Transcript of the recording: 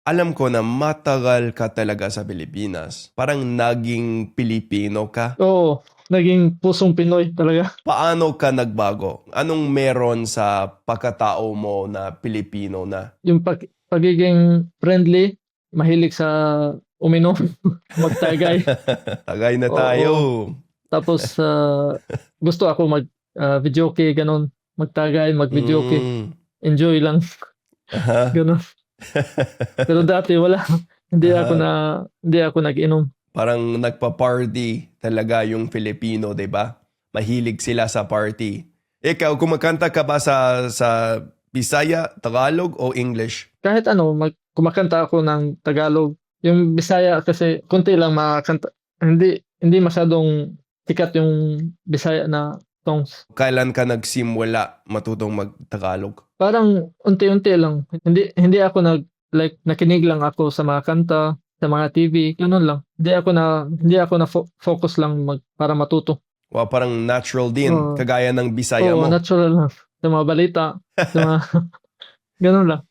Alam ko na matagal ka talaga sa Pilipinas. Parang naging Pilipino ka. Oo, naging pusong Pinoy talaga. Paano ka nagbago? Anong meron sa pagkatao mo na Pilipino na? Yung pagiging friendly, mahilig sa uminom, magtagay. Tagay na tayo. Oo. Tapos gusto ako mag videoke ganun, magtagay, mag-videoke. Mm. Enjoy lang Aha. ganun. Pero dati wala. Hindi ako Aha. na hindi ako nag-inom. Parang nagpa-party talaga yung Filipino, 'di ba? Mahilig sila sa party. Ikaw, kumakanta ka ba sa Bisaya, Tagalog o English? Kahit ano, kumakanta ako ng Tagalog. Yung Bisaya kasi konti lang makakanta. Hindi masyadong sikat yung Bisaya na songs. Kailan ka nagsimula matutong mag-Tagalog? Parang unti-unti lang. Hindi ako nakinig lang ako sa mga kanta, sa mga TV, gano'n lang. Hindi ako na focus lang para matuto. Wow, parang natural din, Oo, kagaya ng Bisaya oo, mo. natural lang. Sa mga balita, sa mga gano'n lang.